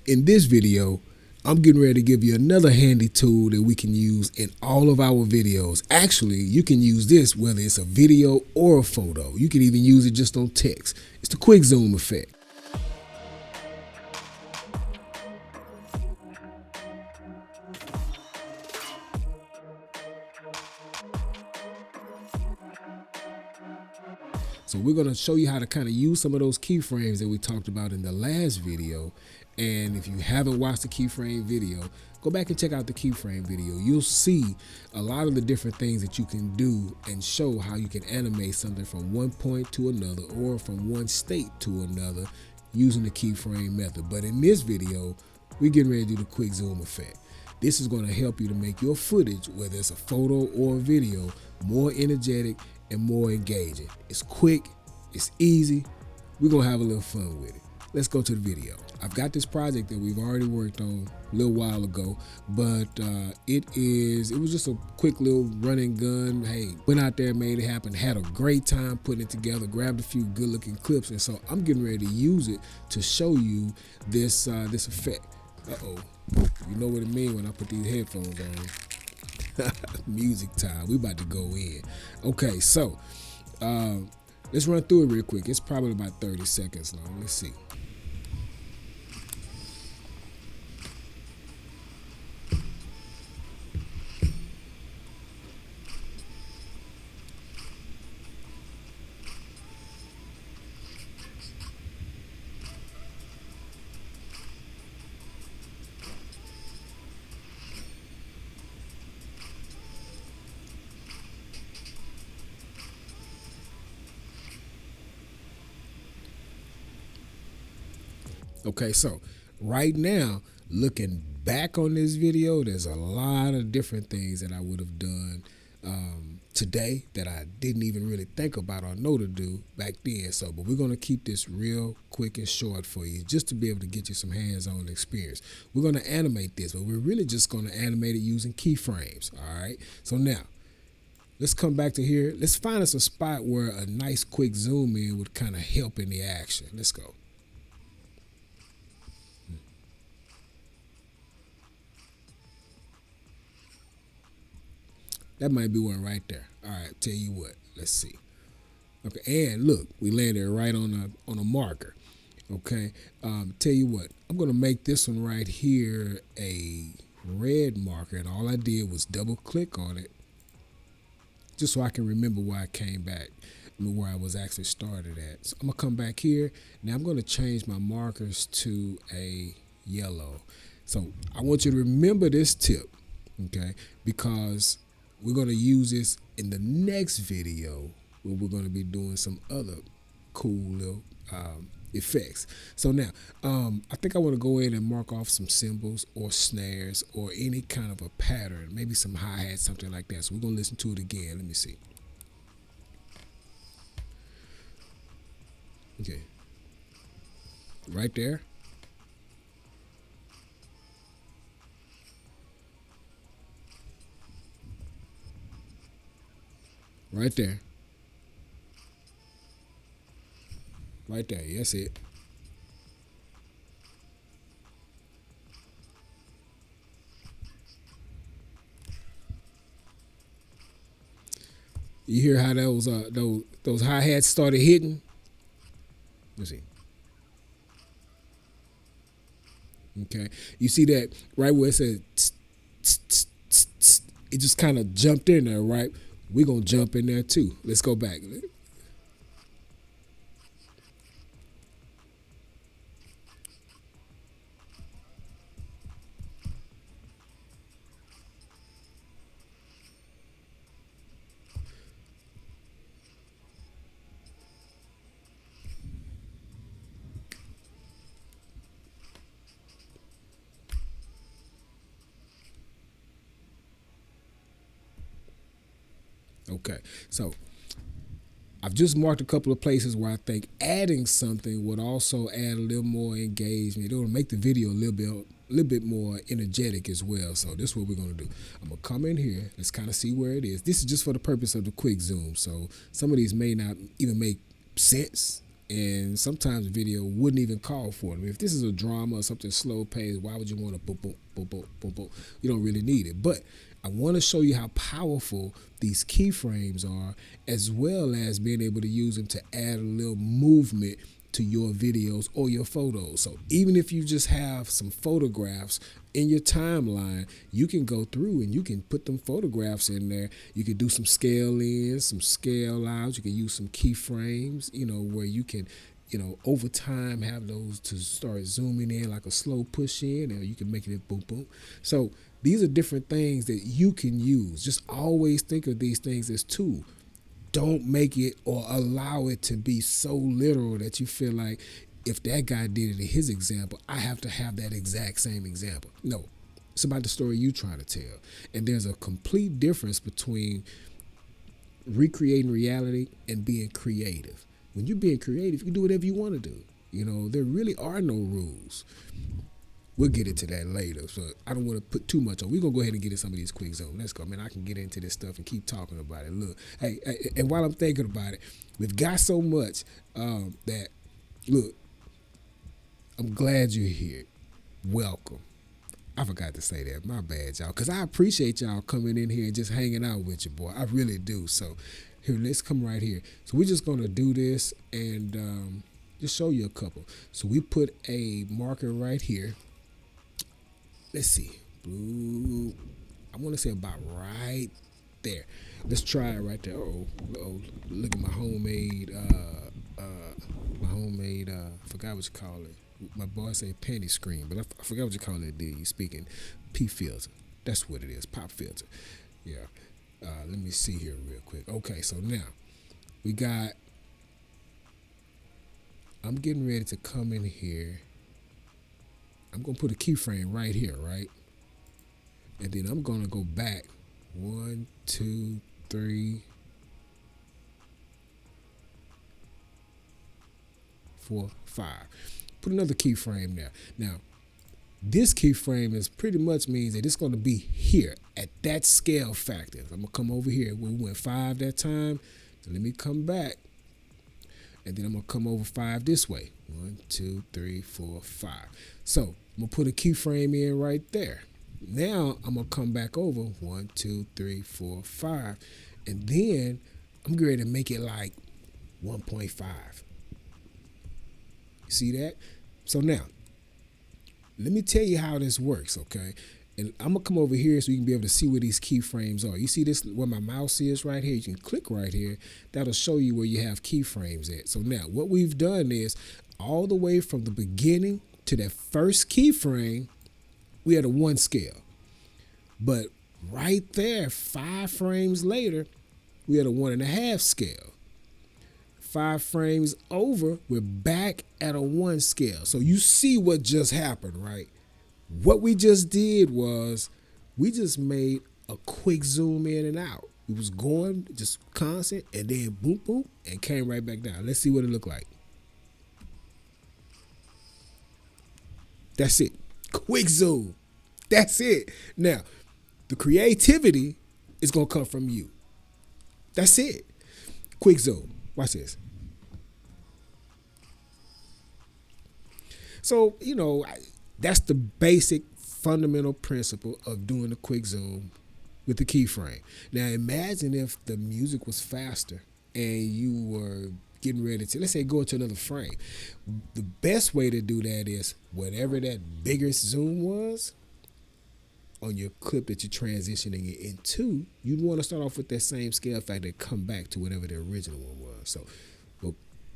In this video, I'm getting ready to give you another handy tool that we can use in all of our videos. Actually, you can use this whether it's a video or a photo. You can even use it just on text. It's the quick zoom effect. So we're going to show you how to kind of use some of those keyframes that we talked about in the last video. And if you haven't watched the keyframe video, go back and check out the keyframe video. You'll see a lot of the different things that you can do and show how you can animate something from one point to another or from one state to another using the keyframe method. But in this video, we're getting ready to do the quick zoom effect. This is going to help you to make your footage, whether it's a photo or a video, more energetic and more engaging. It's quick, it's easy. We're going to have a little fun with it. Let's go to the video. I've got this project that we've already worked on a little while ago, but it was just a quick little run and gun. Hey, went out there, made it happen, had a great time putting it together, grabbed a few good looking clips, and so I'm getting ready to use it to show you this this effect. Uh-oh, you know what it means when I put these headphones on. Music time, we about to go in. Okay, so let's run through it real quick. It's probably about 30 seconds long. Let's see. Okay, so right now, looking back on this video, there's a lot of different things that I would have done today that I didn't even really think about or know to do back then. So, but we're going to keep this real quick and short for you just to be able to get you some hands-on experience. We're going to animate this, but we're really just going to animate it using keyframes, all right? So now, let's come back to here. Let's find us a spot where a nice quick zoom in would kind of help in the action. Let's go. That might be one right there. All right, tell you what. Let's see. Okay, and look, we landed right on a marker. Okay, tell you what. I'm gonna make this one right here a red marker, and all I did was double click on it, just so I can remember where I came back, where I was actually started at. So I'm gonna come back here. Now I'm gonna change my markers to a yellow. So I want you to remember this tip, okay? Because we're going to use this in the next video where we're going to be doing some other cool little effects. So now, I think I want to go in and mark off some cymbals or snares or any kind of a pattern, maybe some hi-hats, something like that. So we're going to listen to it again. Let me see. Okay. Right there. Right there. Right there. That's it. You hear how those hi-hats started hitting? Let's see. Okay. You see that right where it says tss, tss, tss, tss, tss, it just kind of jumped in there, right? We're going to jump in there too. Let's go back. Okay, so I've just marked a couple of places where I think adding something would also add a little more engagement. It'll make the video a little bit more energetic as well. So this is what we're going to do. I'm going to come in here. Let's kind of see where it is. This is just for the purpose of the quick zoom. So some of these may not even make sense And sometimes video wouldn't even call for it. I mean, if this is a drama or something slow paced, why would you want to boom, boom, boom, boom, boom, boom? You don't really need it. But I want to show you how powerful these keyframes are, as well as being able to use them to add a little movement to your videos or your photos. So even if you just have some photographs in your timeline, you can go through and you can put them photographs in there. You can do some scale ins, some scale outs. You can use some keyframes, where you can, over time have those to start zooming in like a slow push in, or you can make it boom, boom. So these are different things that you can use. Just always think of these things as tools. Don't make it or allow it to be so literal that you feel like if that guy did it in his example, I have to have that exact same example. No, it's about the story you're trying to tell. And there's a complete difference between recreating reality and being creative. When you're being creative, you can do whatever you want to do. There really are no rules. We'll get into that later, so I don't want to put too much on. We're going to go ahead and get into some of these quick zones. Let's go, man. I can get into this stuff and keep talking about it. Look, hey, and while I'm thinking about it, we've got so much that, look, I'm glad you're here. Welcome. I forgot to say that. My bad, y'all, because I appreciate y'all coming in here and just hanging out with you, boy. I really do. So here, let's come right here. So we're just going to do this and just show you a couple. So we put a marker right here. Let's see, blue, I want to say about right there. Let's try it right there. Oh, look at my homemade, I forgot what you call it. My boy say panty screen, but I forgot what you call it. You speaking P filter. That's what it is, pop filter. Yeah. Let me see here real quick. Okay, so now we got, I'm getting ready to come in here. I'm going to put a keyframe right here, right? And then I'm going to go back 1, 2, 3, 4, 5. Put another keyframe there. Now, this keyframe is pretty much means that it's going to be here at that scale factor. I'm going to come over here. We went 5 that time. So let me come back. And then I'm going to come over 5 this way. 1, 2, 3, 4, 5. So I'm going to put a keyframe in right there. Now I'm going to come back over 1, 2, 3, 4, 5. And then I'm going to make it like 1.5. You see that? So now, let me tell you how this works, okay? And I'm going to come over here so you can be able to see where these keyframes are. You see this, where my mouse is right here? You can click right here. That'll show you where you have keyframes at. So now, what we've done is, all the way from the beginning to that first keyframe, we had a 1 scale. But right there, 5 frames later, we had a 1.5 scale. 5 frames over, we're back at a 1 scale. So you see what just happened, right? What we just did was we just made a quick zoom in and out. It was going just constant and then boom, boom, and came right back down. Let's see what it looked like. That's it. Quick zoom. That's it. Now, the creativity is going to come from you. That's it. Quick zoom. Watch this. So, that's the basic fundamental principle of doing a quick zoom with the keyframe. Now, imagine if the music was faster and you were getting ready to, let's say, go into another frame. The best way to do that is whatever that bigger zoom was on your clip that you're transitioning it into, you'd want to start off with that same scale factor and come back to whatever the original one was. So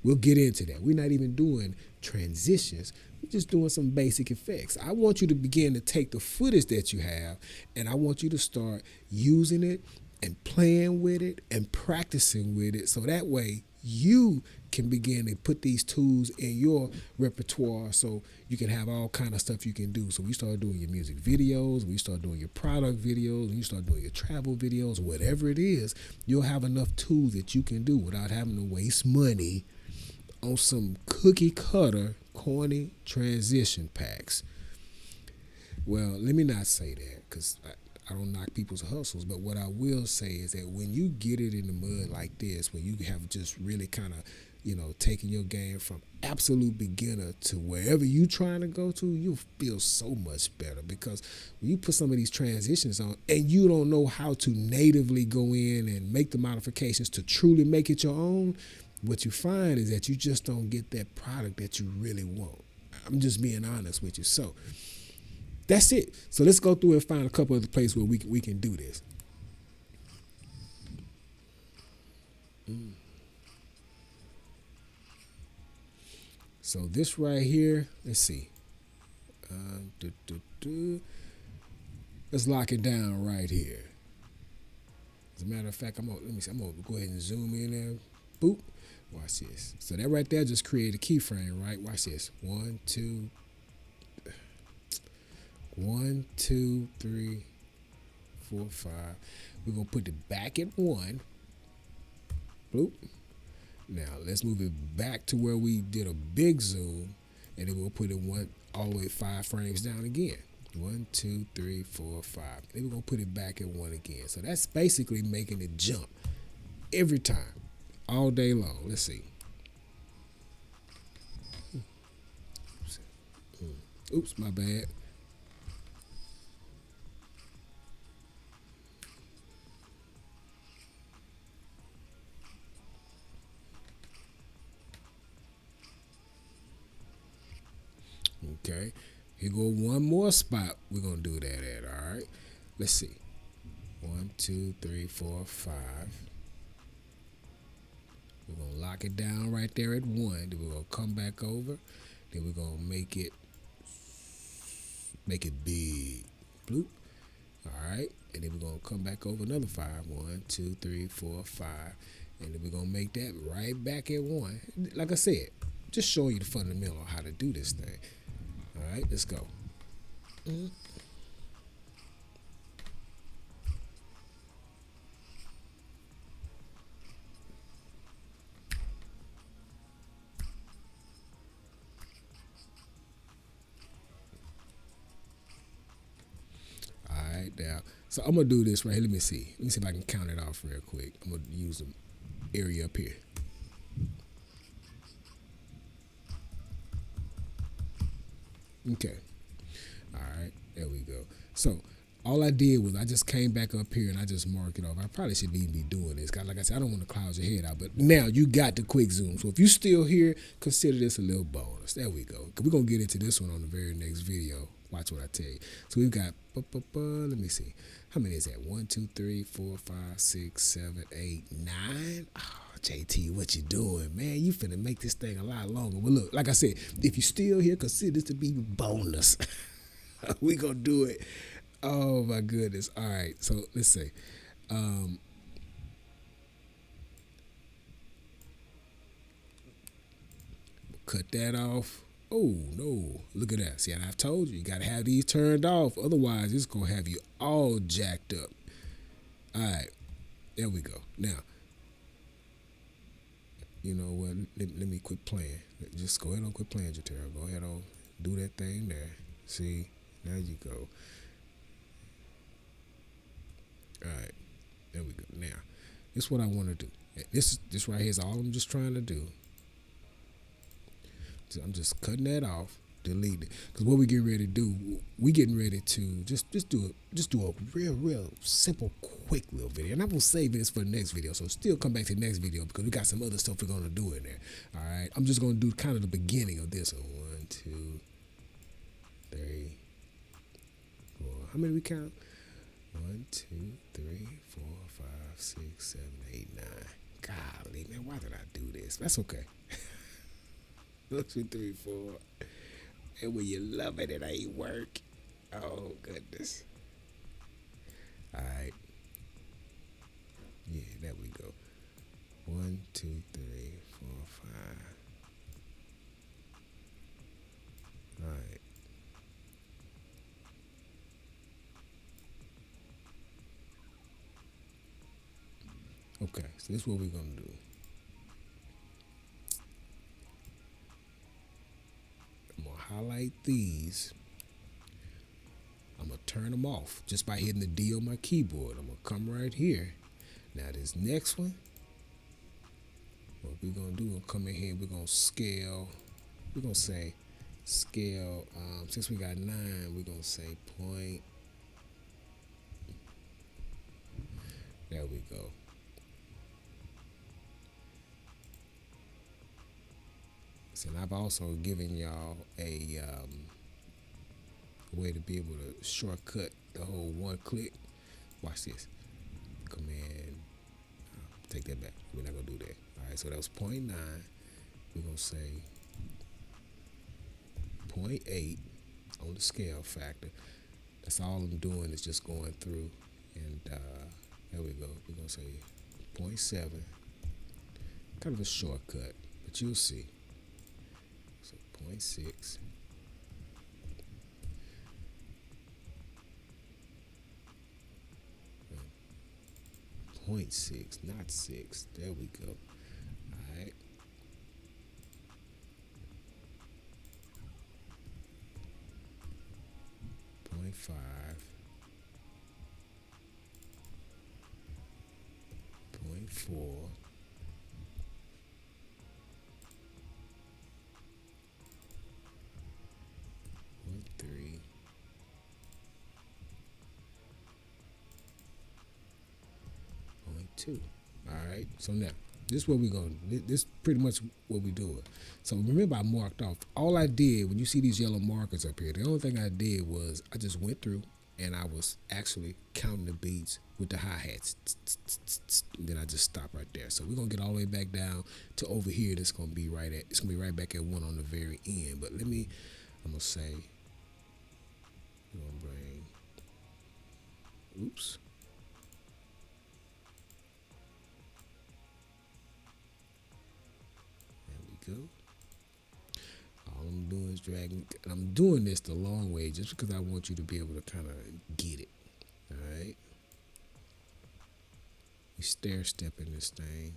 we'll get into that. We're not even doing transitions. We're just doing some basic effects. I want you to begin to take the footage that you have, and I want you to start using it and playing with it and practicing with it, so that way you can begin to put these tools in your repertoire so you can have all kind of stuff you can do. So when you start doing your music videos, when you start doing your product videos, when you start doing your travel videos, whatever it is, you'll have enough tools that you can do without having to waste money on some cookie cutter corny transition packs. Well, let me not say that, because I don't knock people's hustles, but what I will say is that when you get it in the mud like this, when you have just really kind of taking your game from absolute beginner to wherever you trying to go to, you'll feel so much better, because when you put some of these transitions on and you don't know how to natively go in and make the modifications to truly make it your own, what you find is that you just don't get that product that you really want. I'm just being honest with you. So that's it. So let's go through and find a couple of the places where we can do this. So this right here, let's see. Let's lock it down right here. As a matter of fact, I'm gonna go ahead and zoom in there. Boop. Watch this. So that right there just created a keyframe, right? Watch this. 1, 2, 3, 4, 5. We're gonna put it back at 1. Bloop. Now let's move it back to where we did a big zoom, and then we'll put it all the way 5 frames down again. 1, 2, 3, 4, 5. And then we're gonna put it back at 1 again. So that's basically making it jump every time, all day long. Let's see. Oops, my bad. Okay, here go one more spot we're gonna do that at. All right, let's see. 1, 2, 3, 4, 5. We're gonna lock it down right there at 1. Then we're gonna come back over. Then we're gonna make it big. Bloop. All right, and then we're gonna come back over another 5. 1, 2, 3, 4, 5, and then we're gonna make that right back at 1. Like I said, just showing you the fundamental of how to do this thing. All right, let's go. All right, now, so I'm gonna do this right here. Let me see if I can count it off real quick. I'm gonna use the area up here. Okay. All right, there we go. So all I did was I just came back up here and I just marked it off. I probably should even be doing this. Like I said, I don't want to cloud your head out, but now you got the quick zoom. So if you're still here, consider this a little bonus. There we go. We're going to get into this one on the very next video. Watch what I tell you. So we've got, let me see. How many is that? 1, 2, 3, 4, 5, 6, 7, 8, 9. Oh, JT, what you doing, man? You finna make this thing a lot longer. But look, like I said, if you're still here, consider this to be bonus. We gonna do it. Oh my goodness. All right, so let's see. Cut that off. Oh no, look at that. See, and I've told you, you gotta have these turned off. Otherwise, it's gonna have you all jacked up. All right, there we go. Now, you know what? Let me quit playing. Just go ahead and quit playing, Jatera. Go ahead and do that thing there. See, there you go. All right, there we go. Now, this is what I want to do. This right here is all I'm just trying to do. So I'm just cutting that off, delete it. Because what we getting ready to do, we getting ready to just do a real simple, quick little video. And I'm gonna save this for the next video. So still come back to the next video because we got some other stuff we're gonna do in there. All right, I'm just gonna do kind of the beginning of this one. 1, 2, 3, 4. How many we count? 1, 2, 3, 4, 5, 6, 7, 8, 9. Golly, man, why did I do this? That's okay. 1, 2, 3, 4. And when you love it, it ain't work. Oh, goodness. All right. Yeah, there we go. 1, 2, 3, 4, 5. All right. Okay, so this is what we're going to do. I'm going to highlight these. I'm going to turn them off just by hitting the D on my keyboard. I'm going to come right here. Now this next one, what we're gonna do, we'll come in here, we're gonna scale, we're gonna say scale, since we got 9, we're gonna say point, there we go. So, and I've also given y'all a way to be able to shortcut the whole one click. Watch this. Come in, take that back. We're not gonna do that. All right, so that was 0.9. We're gonna say 0.8 on the scale factor. That's all I'm doing is just going through, and there we go. We're gonna say 0.7. Kind of a shortcut, but you'll see. So 0.6. 0.6, not 6. There we go. All right. Point 5. 0.4. 0.3. 0.2. All right. So now, this is what we're going to, this is pretty much what we're doing. So remember, I marked off. All I did, when you see these yellow markers up here, the only thing I did was I just went through and I was actually counting the beats with the hi-hats. Then I just stopped right there. So we're going to get all the way back down to over here. That's going to be right at, it's going to be right back at 1 on the very end. But let me, I'm going to say, we're going to bring, oops. Go. All I'm doing is dragging, and I'm doing this the long way just because I want you to be able to kind of get it. All right, we stair stepping this thing.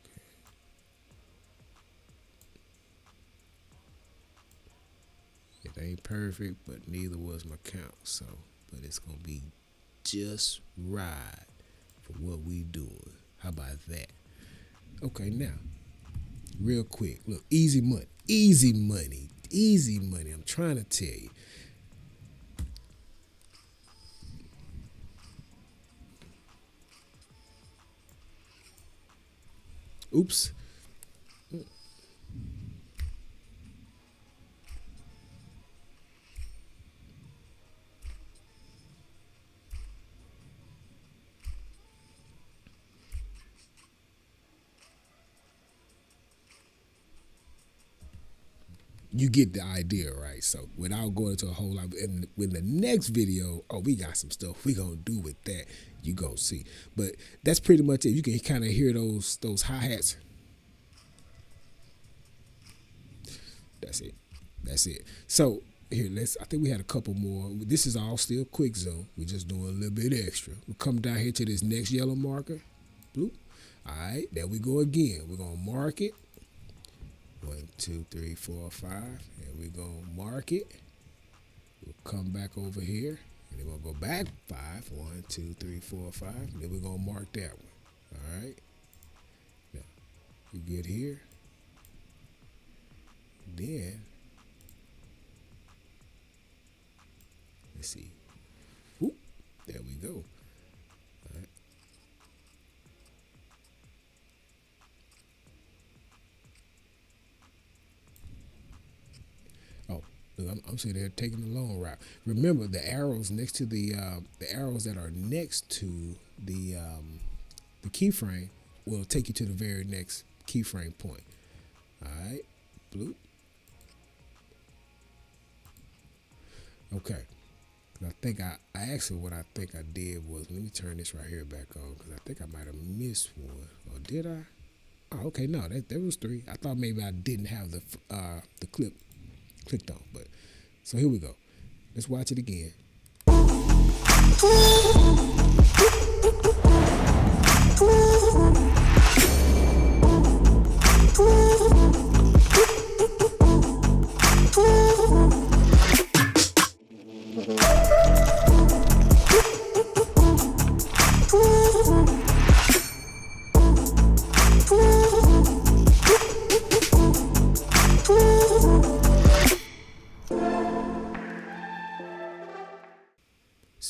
Okay. It ain't perfect, but neither was my count. So, but it's gonna be just right for what we doing. How about that? Okay, now, real quick, look, easy money, easy money, easy money. I'm trying to tell you. Oops. You get the idea, right? So without going into a whole lot, and with the next video, oh, we got some stuff we gonna do with that. You gonna see, but that's pretty much it. You can kind of hear those hi-hats. That's it. That's it. So here, I think we had a couple more. This is all still quick zone. We're just doing a little bit extra. We'll come down here to this next yellow marker. Bloop. All right, there we go again. We're gonna mark it. 1, 2, 3, 4, 5, and we're gonna mark it. We'll come back over here, and then we'll go back 5. 1, 2, 3, 4, 5, and then we're gonna mark that one. All right. Now we get here. Then let's see. Whoop, there we go. All right. I'm sitting there taking the long route. Remember, the arrows next to the arrows that are next to the keyframe will take you to the very next keyframe point. All right, bloop. Okay. I think I actually, what I think I did was, let me turn this right here back on because I think I might have missed one. Or did I? Oh, okay. No, there was 3. I thought maybe I didn't have the clip clicked on, but so here we go. Let's watch it again.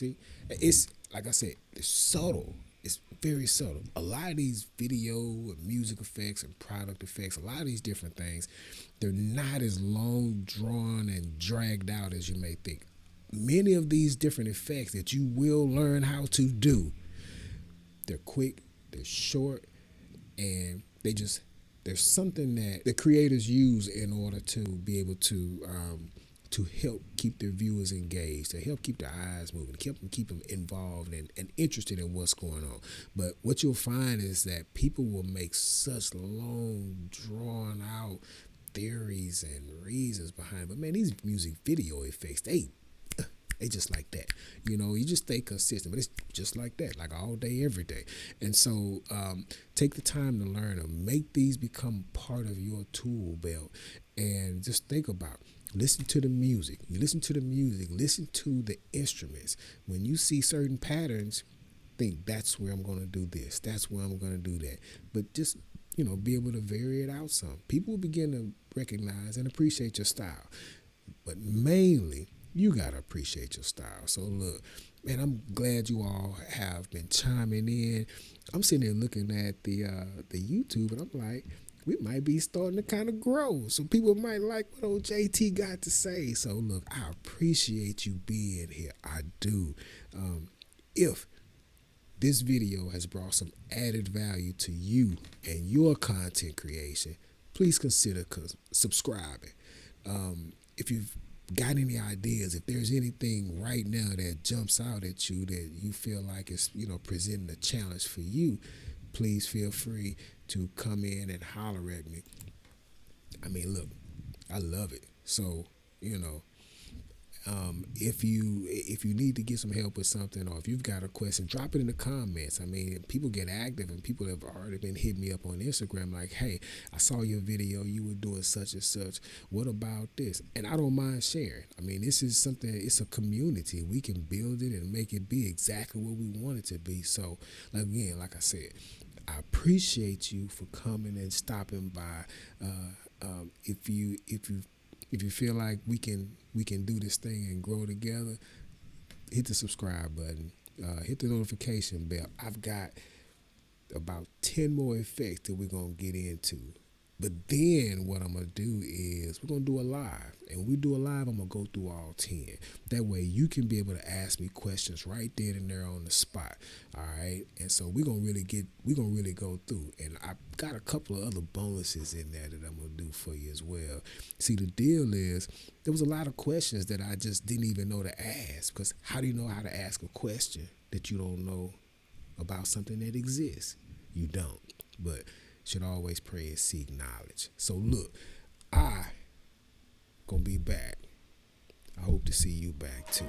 See, it's like I said, it's subtle. It's very subtle. A lot of these video and music effects and product effects, a lot of these different things, they're not as long drawn and dragged out as you may think. Many of these different effects that you will learn how to do, they're quick, they're short, and there's something that the creators use in order to be able to help keep their viewers engaged, to help keep their eyes moving, keep them involved and interested in what's going on. But what you'll find is that people will make such long, drawn out theories and reasons behind it. But man, these music video effects, they just like that. You just stay consistent, but it's just like that, like all day, every day. And so take the time to learn them. Make these become part of your tool belt. And just think about, listen to the music. You listen to the music, listen to the instruments. When you see certain patterns, think that's where I'm going to do this. That's where I'm going to do that. But just, be able to vary it out some. People will begin to recognize and appreciate your style. But mainly, you got to appreciate your style. So look, man, I'm glad you all have been chiming in. I'm sitting there looking at the YouTube, and I'm like, we might be starting to kind of grow. So people might like what old JT got to say. So look, I appreciate you being here. I do. If this video has brought some added value to you and your content creation, please consider subscribing. If you've got any ideas, if there's anything right now that jumps out at you that you feel like is, presenting a challenge for you, please feel free to come in and holler at me. I mean, look, I love it. So, if you need to get some help with something, or if you've got a question, drop it in the comments. I mean, people get active, and people have already been hitting me up on Instagram like, hey, I saw your video, you were doing such and such. What about this? And I don't mind sharing. I mean, this is something, it's a community. We can build it and make it be exactly what we want it to be. So, again, like I said, I appreciate you for coming and stopping by. If you feel like we can do this thing and grow together, hit the subscribe button, hit the notification bell. I've got about 10 more effects that we're going to get into. But then what I'm going to do is we're going to do a live. And when we do a live, I'm going to go through all 10. That way you can be able to ask me questions right then and there on the spot. All right. And so we're going to really go through. And I've got a couple of other bonuses in there that I'm going to do for you as well. See, the deal is there was a lot of questions that I just didn't even know to ask, because how do you know how to ask a question that you don't know about something that exists? You don't. But should always pray and seek knowledge. So look, I gonna be back. I hope to see you back too.